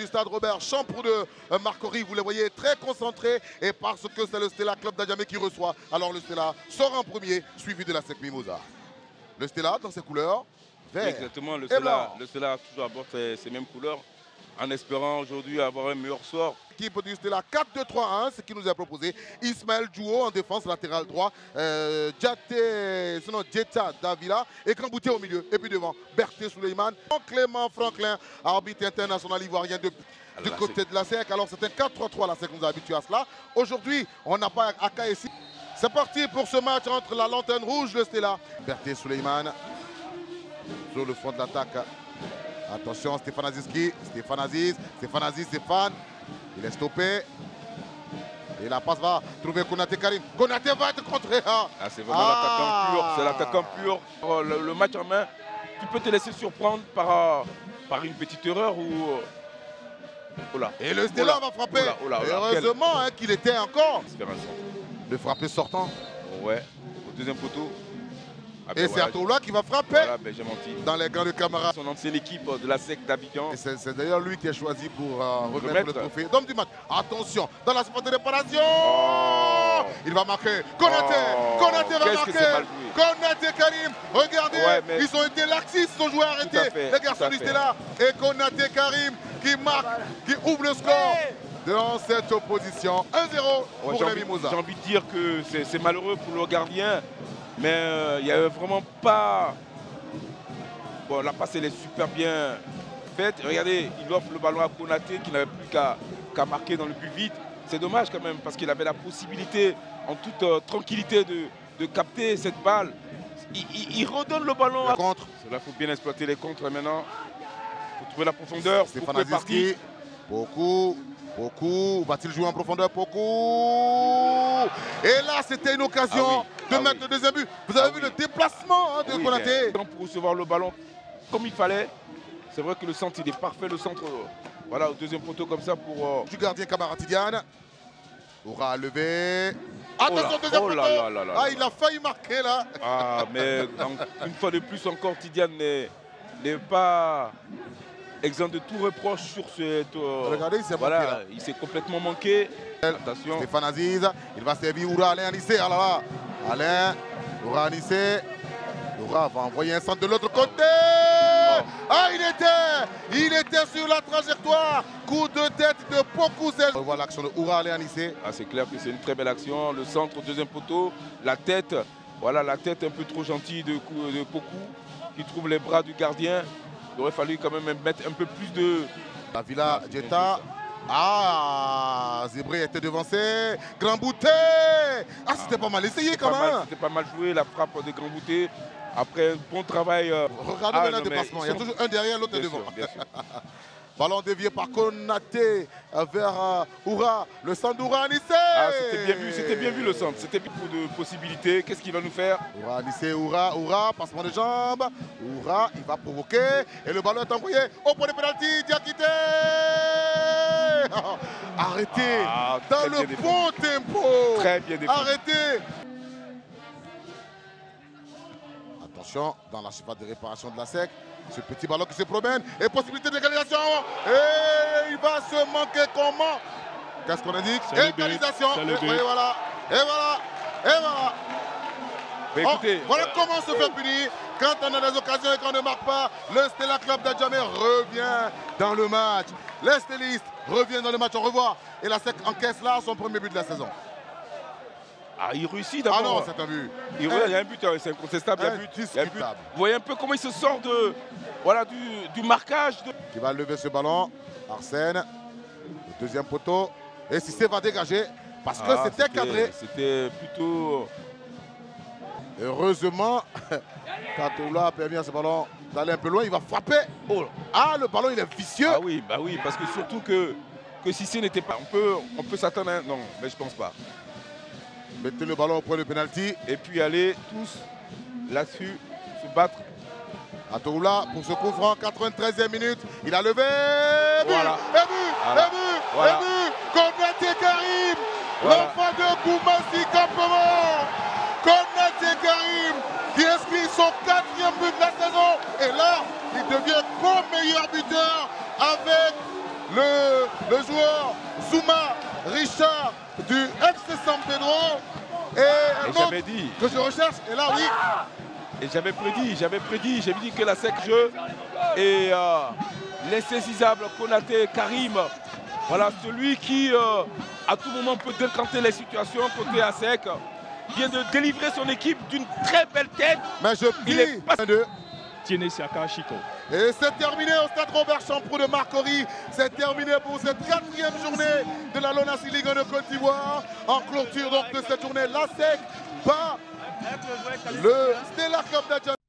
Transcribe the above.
du stade Robert Champroux de Marcory. Vous les voyez très concentrés et parce que c'est le Stella Club d'Adjamé qui reçoit. Alors le Stella sort en premier, suivi de la SEC Mimosa. Le Stella dans ses couleurs vert. Exactement, le et blanc. Stella toujours aborde ces mêmes couleurs en espérant aujourd'hui avoir un meilleur sort. Équipe du Stella 4-2-3-1, ce qui nous est proposé. Ismaël Djouo en défense latéral droit. Djeta Davila et Grandboutier au milieu. Et puis devant, Berthé Souleyman. Clément Franklin, arbitre international ivoirien du côté de la SEC. Alors c'est un 4-3-3, la SEC nous a habitués à cela. Aujourd'hui, on n'a pas Aka ici. C'est parti pour ce match entre la Lanterne Rouge, le Stella. Berthé Souleyman sur le front de l'attaque. Attention, Stéphane Aziski, Stéphane, il est stoppé. Et la passe va trouver Konaté Karim. Konaté va être contré. C'est vraiment l'attaquant pur, c'est l'attaquant pur. Le match en main, tu peux te laisser surprendre par une petite erreur ou... Et le Stella va frapper. Heureusement qu'il était encore. Le frappé sortant. Ouais, au deuxième poteau. Et c'est Atoula qui va frapper dans les gants de camarades. Son ancienne équipe de la SEC d'Abidjan. Et c'est d'ailleurs lui qui est choisi pour remettre le trophée d'homme du match. Attention, dans la surface de réparation. Il va marquer. Konaté va marquer. Konaté Karim. Regardez, ils ont été laxistes, ils ont joué arrêté. Les garçons du Stella. Et Konaté Karim qui marque, qui ouvre le score. Dans cette opposition, 1-0 pour les Mimosa. J'ai envie de dire que c'est malheureux pour le gardien. Mais il n'y avait vraiment pas... Bon, la passe, elle est super bien faite. Regardez, il offre le ballon à Konaté qui n'avait plus qu'à marquer dans le but vite. C'est dommage quand même parce qu'il avait la possibilité en toute tranquillité de capter cette balle. Il redonne le ballon à... Contre. Là, il faut bien exploiter les contres maintenant. Il faut trouver la profondeur. Stéphane Aziski. Beaucoup. Va-t-il jouer en profondeur? Beaucoup. Et là, c'était une occasion de mettre le deuxième but. Vous avez vu le déplacement de Konaté. Pour recevoir le ballon comme il fallait. C'est vrai que le centre, il est parfait. Le centre, voilà, au deuxième poteau comme ça pour... Du gardien Camara Tidiane. Aura levé. Attention, deuxième poteau. Il a failli marquer là. Mais une fois de plus encore, Tidiane n'est pas... exempt de tout reproche sur cette... Regardez, il s'est manqué là. Il s'est complètement manqué. Attention. Stéphane Aziz, il va servir Oura Alain Anissé. Ah là là. Alain, Oura Anissé. Oura va envoyer un centre de l'autre côté. Il était sur la trajectoire. Coup de tête de Pokou. On voit l'action de Oura Alain Anissé. C'est clair que c'est une très belle action. Le centre, deuxième poteau, la tête. Voilà, la tête un peu trop gentille de Pokou qui trouve les bras du gardien. Il aurait fallu quand même mettre un peu plus de... Davila, Djeta. Zébré était devancé. Grandboutier. C'était pas mal essayé quand même. C'était pas mal joué, la frappe de Grandboutier. Après un bon travail. Regardez maintenant le dépassement. Il y a toujours un derrière, l'autre devant. Bien sûr. Ballon dévié par Konaté vers Oura. Le centre d'Oura Anissé. C'était bien vu le centre. C'était beaucoup de possibilités. Qu'est-ce qu'il va nous faire? Oura Anissé, Oura, passement de jambes. Oura, il va provoquer. Et le ballon est envoyé au point de pénalty. Diakité. Arrêtez. Dans le bon tempo. Très bien défendu. Arrêtez. Attention, dans la surface de réparation de la SEC. Ce petit ballon qui se promène et possibilité d'égalisation. Et il va se manquer comment? Qu'est-ce qu'on indique? Égalisation. Et voilà. Écoutez, voilà comment on se fait punir quand on a des occasions et qu'on ne marque pas. Le Stella Club d'Adjamé revient dans le match. Les stellistes reviennent dans le match. On revoit. Et la SEC encaisse là son premier but de la saison. Il réussit d'abord. Non, c'est un but. Il y a un but, c'est incontestable. Il y a un but. Vous voyez un peu comment il se sort du marquage. Qui va lever ce ballon. Arsène. Le deuxième poteau. Et Cissé va dégager parce que c'était cadré. C'était plutôt... Heureusement, Katoula a permis à ce ballon d'aller un peu loin. Il va frapper. Le ballon, il est vicieux. Oui, parce que surtout que Cissé n'était pas... On peut s'attendre à... Non, mais je pense pas. Mettez le ballon au point de pénalty. Et puis aller tous là-dessus, se battre. Atoula pour ce coup franc, 93e minute. Il a levé. Voilà. Konaté Karim. L'enfant de Koumassi Campement. Konaté Karim qui inscrit son 4e but de la saison. Et là, il devient co-meilleur buteur avec le joueur Zouma Richard du FC San Pedro. Et un autre que je recherche, et là oui. Et j'avais prédit, j'ai dit que la SEC jeu et l'insaisissable Konaté Karim, voilà, celui qui à tout moment peut décanter les situations côté ASEC, vient de délivrer son équipe d'une très belle tête. Mais je prie de Tiene Siaka Chico. Et c'est terminé au stade Robert Champrou de Marcory. C'est terminé pour cette 4e journée de la LONASE Ligue 1 de Côte d'Ivoire. En clôture donc de cette journée, l'ASEC bat le Stella Cup d'Adjamé.